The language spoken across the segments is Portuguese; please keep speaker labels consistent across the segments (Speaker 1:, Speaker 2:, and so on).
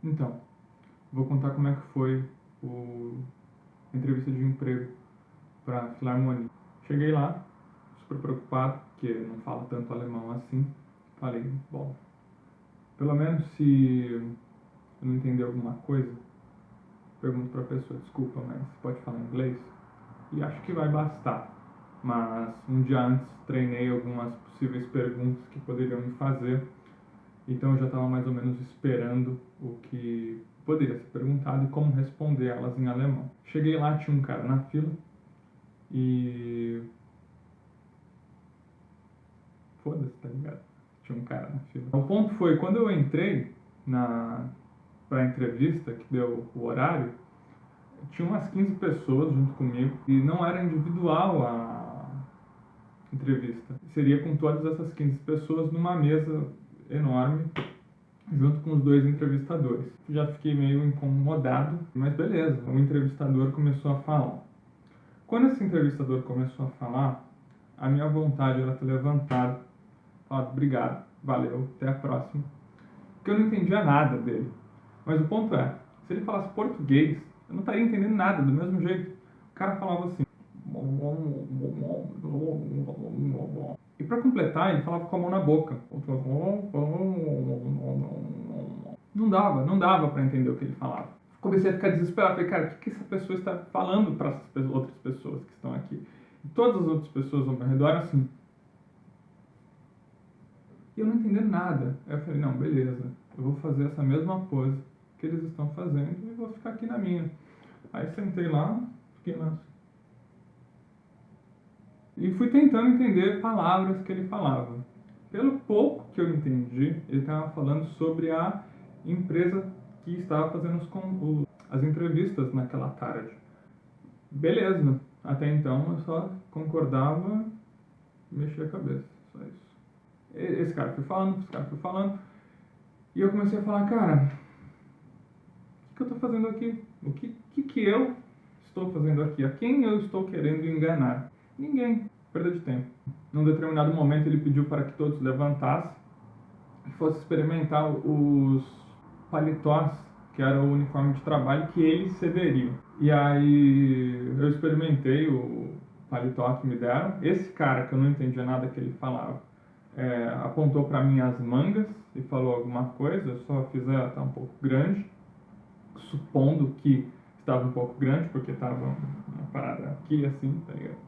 Speaker 1: Então, vou contar como é que foi a entrevista de emprego para Philharmonie. Cheguei lá, super preocupado, porque não fala tanto alemão assim. Falei, bom, pelo menos se eu não entender alguma coisa, pergunto para a pessoa, desculpa, mas você pode falar inglês? E acho que vai bastar. Mas um dia antes treinei algumas possíveis perguntas que poderiam me fazer, então eu já estava mais ou menos esperando o que poderia ser perguntado e como responder elas em alemão. Cheguei lá, tinha um cara na fila e... foda-se, tá ligado? Tinha um cara na fila. O ponto foi, quando eu entrei para a entrevista, que deu o horário, tinha umas 15 pessoas junto comigo e não era individual a entrevista. Seria com todas essas 15 pessoas numa mesa enorme, junto com os dois entrevistadores. Já fiquei meio incomodado, mas beleza, o entrevistador começou a falar. Quando esse entrevistador começou a falar, a minha vontade era ter levantado, falado obrigado, valeu, até a próxima. Porque eu não entendia nada dele. Mas o ponto é, se ele falasse português, eu não estaria entendendo nada, do mesmo jeito. O cara falava assim. E para completar, ele falava com a mão na boca. Não dava para entender o que ele falava. Comecei a ficar desesperado. Falei, cara, o que essa pessoa está falando para essas outras pessoas que estão aqui? E todas as outras pessoas ao meu redor, assim. E eu não entendendo nada. Aí eu falei, não, beleza. Eu vou fazer essa mesma pose que eles estão fazendo e vou ficar aqui na minha. Aí sentei lá, fiquei lá. E fui tentando entender palavras que ele falava. Pelo pouco que eu entendi, ele estava falando sobre a empresa que estava fazendo as entrevistas naquela tarde. Beleza, até então eu só concordava e mexia a cabeça, só isso. Esse cara foi falando, e eu comecei a falar, cara, o que eu estou fazendo aqui? O que eu estou fazendo aqui? A quem eu estou querendo enganar? Ninguém. Perda de tempo. Num determinado momento ele pediu para que todos levantassem e fossem experimentar os paletós, que era o uniforme de trabalho que eles cederiam. E aí eu experimentei o paletó que me deram. Esse cara, que eu não entendia nada que ele falava, apontou para mim as mangas e falou alguma coisa. Eu só fiz ela tá um pouco grande, supondo que estava um pouco grande, porque estava uma parada aqui assim, tá ligado?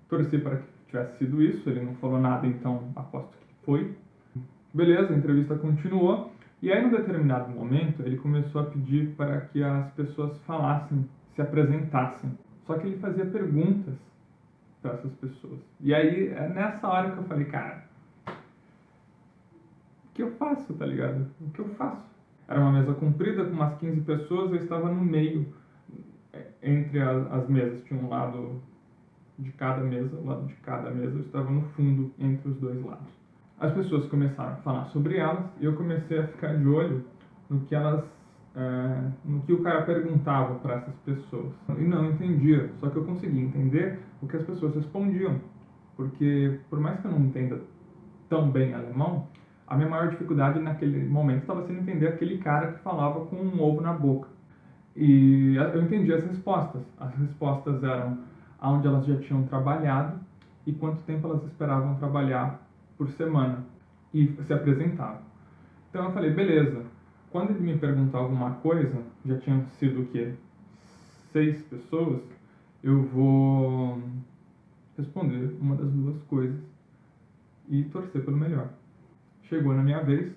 Speaker 1: Torci para que tivesse sido isso, ele não falou nada, então aposto que foi. Beleza, a entrevista continuou, e aí, num determinado momento, ele começou a pedir para que as pessoas falassem, se apresentassem. Só que ele fazia perguntas para essas pessoas. E aí, é nessa hora que eu falei, cara, o que eu faço, tá ligado? O que eu faço? Era uma mesa comprida com umas 15 pessoas, eu estava no meio, entre as mesas, tinha um lado de cada mesa, o lado de cada mesa, eu estava no fundo, entre os dois lados. As pessoas começaram a falar sobre elas e eu comecei a ficar de olho no que o cara perguntava para essas pessoas. E não entendia, só que eu conseguia entender o que as pessoas respondiam, porque por mais que eu não entenda tão bem alemão, a minha maior dificuldade naquele momento estava sendo entender aquele cara que falava com um ovo na boca. E eu entendi as respostas. As respostas eram onde elas já tinham trabalhado e quanto tempo elas esperavam trabalhar por semana, e se apresentavam. Então eu falei, beleza, quando ele me perguntar alguma coisa, já tinham sido o quê? 6 pessoas, eu vou responder uma das duas coisas e torcer pelo melhor. Chegou na minha vez,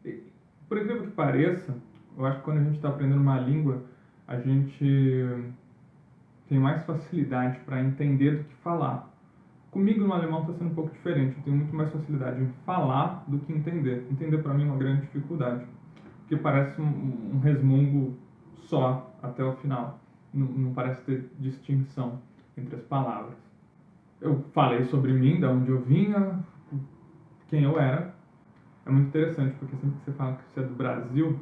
Speaker 1: e, por incrível que pareça, eu acho que quando a gente está aprendendo uma língua, a gente tem mais facilidade para entender do que falar. Comigo no alemão está sendo um pouco diferente, eu tenho muito mais facilidade em falar do que entender. Entender para mim é uma grande dificuldade, porque parece um resmungo só até o final, não parece ter distinção entre as palavras. Eu falei sobre mim, de onde eu vinha, quem eu era. É muito interessante, porque sempre que você fala que você é do Brasil,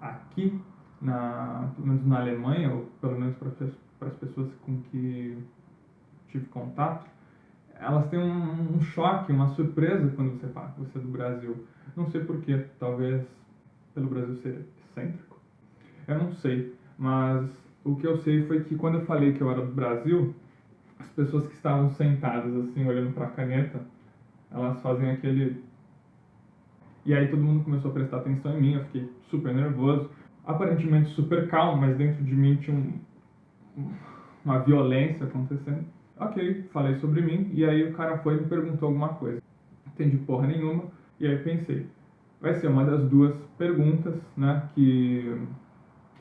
Speaker 1: aqui, pelo menos na Alemanha, ou pelo menos para as pessoas com que tive contato, elas têm um choque, uma surpresa quando você fala que você é do Brasil. Não sei porquê, talvez pelo Brasil ser excêntrico? Eu não sei, mas o que eu sei foi que quando eu falei que eu era do Brasil, as pessoas que estavam sentadas assim, olhando para a caneta, elas fazem aquele... E aí todo mundo começou a prestar atenção em mim, eu fiquei super nervoso, aparentemente super calmo, mas dentro de mim tinha uma violência acontecendo. Ok, falei sobre mim, e aí o cara foi e me perguntou alguma coisa. Não entendi porra nenhuma, e aí pensei, vai ser uma das duas perguntas, né, que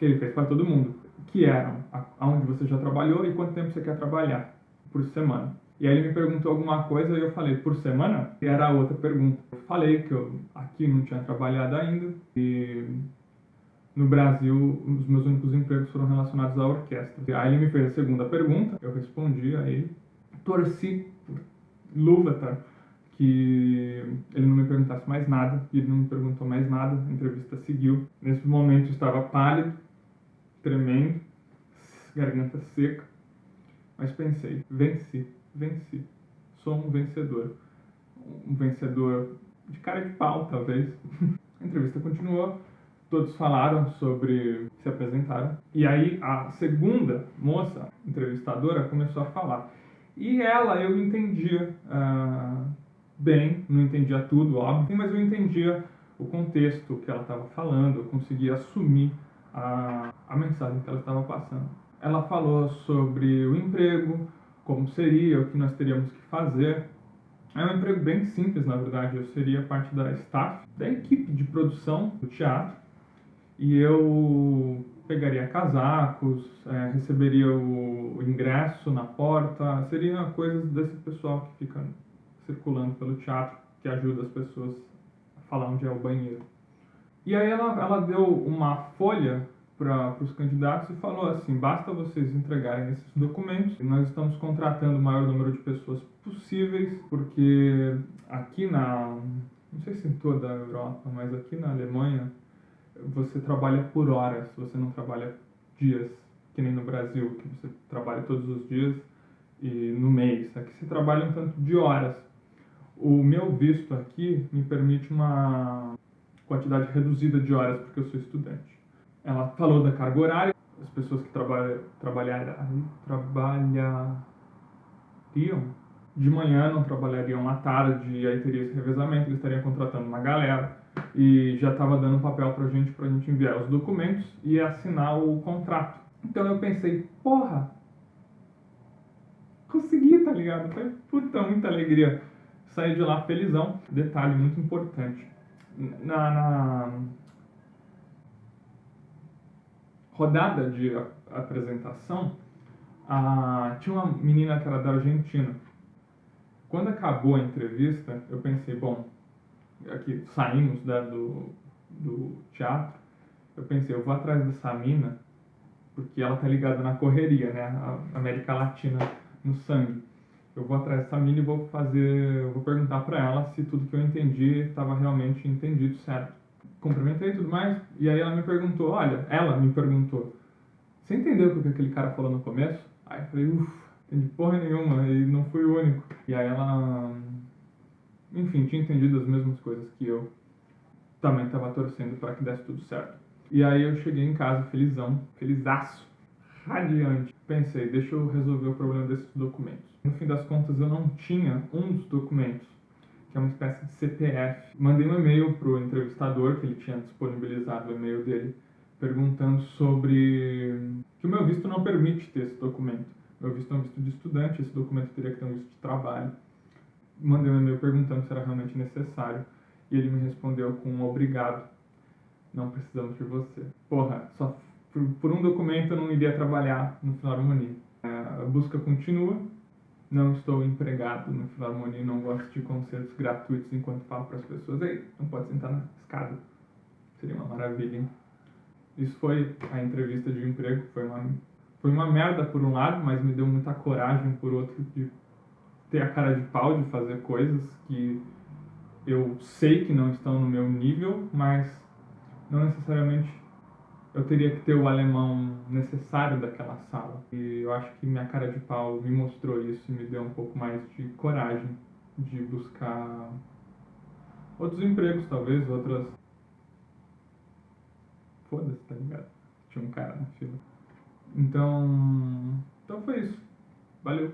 Speaker 1: ele fez para todo mundo, que eram aonde você já trabalhou e quanto tempo você quer trabalhar por semana. E aí ele me perguntou alguma coisa e eu falei, por semana? E era a outra pergunta. Eu falei que eu aqui não tinha trabalhado ainda e no Brasil os meus únicos empregos foram relacionados à orquestra. Aí ele me fez a segunda pergunta, eu respondi a ele, torci por luva, tá? Que ele não me perguntasse mais nada, e ele não me perguntou mais nada, a entrevista seguiu. Nesse momento eu estava pálido, tremendo, garganta seca, mas pensei, venci, sou um vencedor de cara de pau, talvez. A entrevista continuou, todos falaram sobre, se apresentaram, e aí a segunda moça, entrevistadora, começou a falar. E ela, eu entendia bem, não entendia tudo, óbvio, mas eu entendia o contexto que ela estava falando, eu conseguia assumir a mensagem que ela estava passando. Ela falou sobre o emprego, como seria, o que nós teríamos que fazer. É um emprego bem simples, na verdade. Eu seria parte da staff, da equipe de produção do teatro, e eu pegaria casacos, receberia o ingresso na porta, seria coisas desse pessoal que fica circulando pelo teatro, que ajuda as pessoas a falar onde é o banheiro. E aí ela deu uma folha para os candidatos e falou assim, basta vocês entregarem esses documentos, nós estamos contratando o maior número de pessoas possíveis, porque aqui não sei se em toda a Europa, mas aqui na Alemanha, você trabalha por horas, você não trabalha dias, que nem no Brasil, que você trabalha todos os dias e no mês. Aqui você trabalha um tanto de horas. O meu visto aqui me permite uma quantidade reduzida de horas porque eu sou estudante. Ela falou da carga horária, as pessoas que trabalhariam de manhã, não trabalhariam à tarde, e aí teria esse revezamento, eles estariam contratando uma galera, e já estava dando papel pra gente enviar os documentos e assinar o contrato. Então eu pensei, porra, consegui, tá ligado? Foi puta, muita alegria. Saí de lá felizão. Detalhe muito importante. Na rodada de apresentação, tinha uma menina que era da Argentina. Quando acabou a entrevista, eu pensei, bom, aqui saímos do teatro, eu pensei, eu vou atrás dessa mina, porque ela tá ligada na correria, né? A América Latina no sangue. Eu vou atrás dessa mina e vou perguntar pra ela se tudo que eu entendi estava realmente entendido certo. Cumprimentei e tudo mais, e aí ela me perguntou, você entendeu o que aquele cara falou no começo? Aí eu falei, entendi porra nenhuma, e não fui o único. E aí ela, enfim, tinha entendido as mesmas coisas que eu. Também estava torcendo para que desse tudo certo. E aí eu cheguei em casa felizão, felizaço, radiante. Pensei, deixa eu resolver o problema desses documentos. No fim das contas eu não tinha um dos documentos, que é uma espécie de CPF. Mandei um e-mail pro entrevistador, que ele tinha disponibilizado o e-mail dele, perguntando sobre que o meu visto não permite ter esse documento. Meu visto é um visto de estudante, esse documento teria que ter um visto de trabalho. Mandei um e-mail perguntando se era realmente necessário, e ele me respondeu com um obrigado, não precisamos de você. Porra, só por um documento eu não iria trabalhar no Philharmonie. A busca continua, não estou empregado no Philharmonie, não gosto de concertos gratuitos enquanto falo para as pessoas, ei, não pode sentar na escada. Seria uma maravilha, hein? Isso foi a entrevista de emprego, foi uma merda por um lado, mas me deu muita coragem por outro de ter a cara de pau de fazer coisas que eu sei que não estão no meu nível, mas não necessariamente eu teria que ter o alemão necessário daquela sala. E eu acho que minha cara de pau me mostrou isso e me deu um pouco mais de coragem de buscar outros empregos, talvez, foda-se, tá ligado? Tinha um cara na fila. Então foi isso. Valeu.